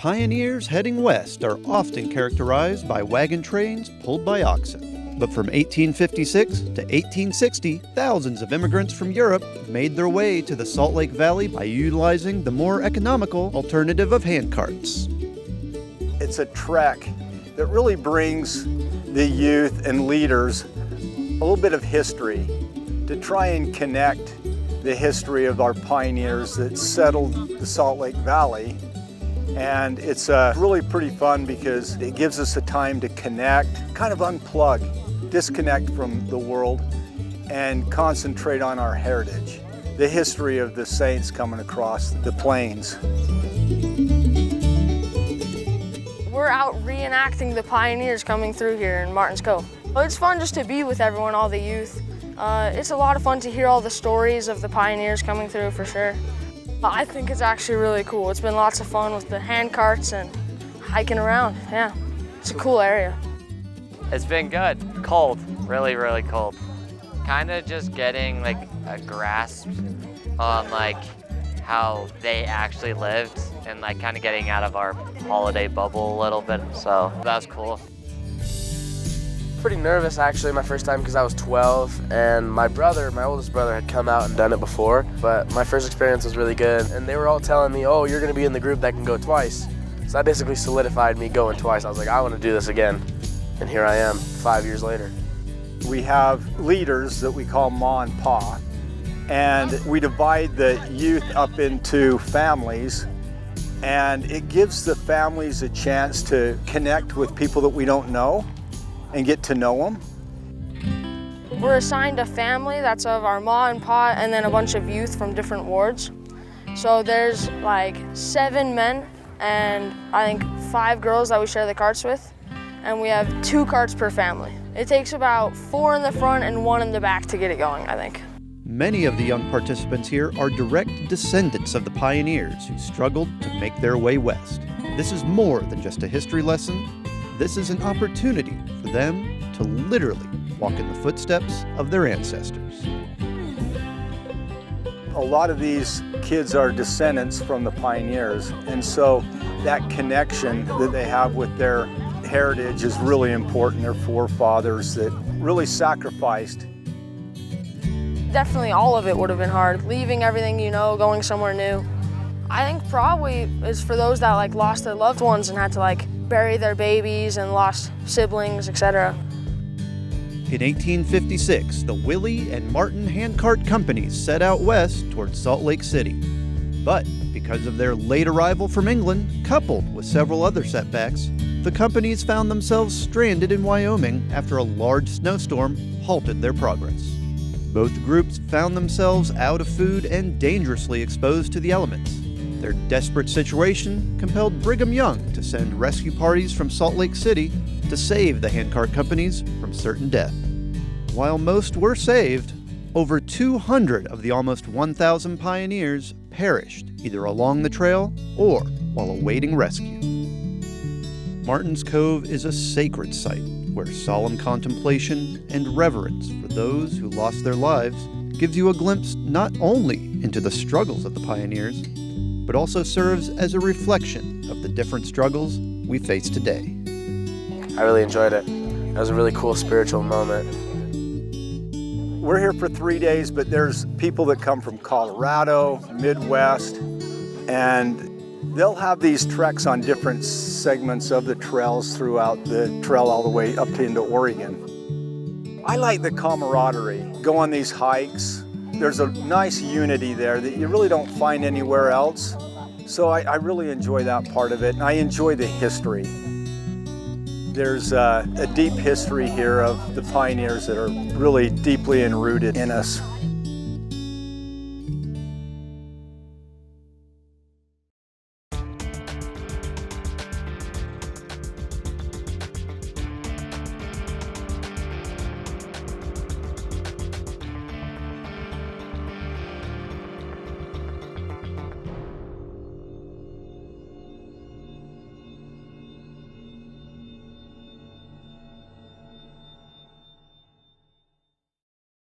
pioneers heading west are often characterized by wagon trains pulled by oxen. But from 1856 to 1860, thousands of immigrants from Europe made their way to the Salt Lake Valley by utilizing the more economical alternative of handcarts. It's a trek that really brings the youth and leaders a little bit of history to try and connect the history of our pioneers that settled the Salt Lake Valley. And it's really pretty fun because it gives us a time to connect, kind of unplug, disconnect from the world, and concentrate on our heritage, the history of the saints coming across the plains. We're out reenacting the pioneers coming through here in Martin's Cove. It's fun just to be with everyone, all the youth. It's a lot of fun to hear all the stories of the pioneers coming through for sure. I think it's actually really cool. It's been lots of fun with the hand carts and hiking around. Yeah, it's a cool area. It's been good. Cold, really, really cold. Kind of just getting like a grasp on like how they actually lived and like kind of getting out of our holiday bubble a little bit. So that was cool. Pretty nervous actually my first time because I was 12 and my oldest brother had come out and done it before, but my first experience was really good and they were all telling me, oh, you're gonna be in the group that can go twice. So that basically solidified me going twice. I was like, I want to do this again. And here I am 5 years later. We have leaders that we call Ma and Pa, and we divide the youth up into families, and it gives the families a chance to connect with people that we don't know and get to know them. We're assigned a family that's of our Ma and Pa and then a bunch of youth from different wards. So there's like 7 men and I think 5 girls that we share the carts with. And we have 2 carts per family. It takes about 4 in the front and 1 in the back to get it going, I think. Many of the young participants here are direct descendants of the pioneers who struggled to make their way west. This is more than just a history lesson. This is an opportunity for them to literally walk in the footsteps of their ancestors. A lot of these kids are descendants from the pioneers, and so that connection that they have with their heritage is really important. Their forefathers that really sacrificed. Definitely all of it would have been hard. Leaving everything you know, going somewhere new. I think probably is for those that like lost their loved ones and had to like bury their babies and lost siblings, etc. In 1856, the Willie and Martin handcart companies set out west towards Salt Lake City. But because of their late arrival from England, coupled with several other setbacks, the companies found themselves stranded in Wyoming after a large snowstorm halted their progress. Both groups found themselves out of food and dangerously exposed to the elements. Their desperate situation compelled Brigham Young to send rescue parties from Salt Lake City to save the handcart companies from certain death. While most were saved, over 200 of the almost 1,000 pioneers perished either along the trail or while awaiting rescue. Martin's Cove is a sacred site where solemn contemplation and reverence for those who lost their lives gives you a glimpse not only into the struggles of the pioneers, but also serves as a reflection of the different struggles we face today. I really enjoyed it. It was a really cool spiritual moment. We're here for 3 days, but there's people that come from Colorado, Midwest, and they'll have these treks on different segments of the trails throughout the trail all the way up to into Oregon. I like the camaraderie. Go on these hikes. There's a nice unity there that you really don't find anywhere else. So I really enjoy that part of it, and I enjoy the history. There's a deep history here of the pioneers that are really deeply enrooted in us.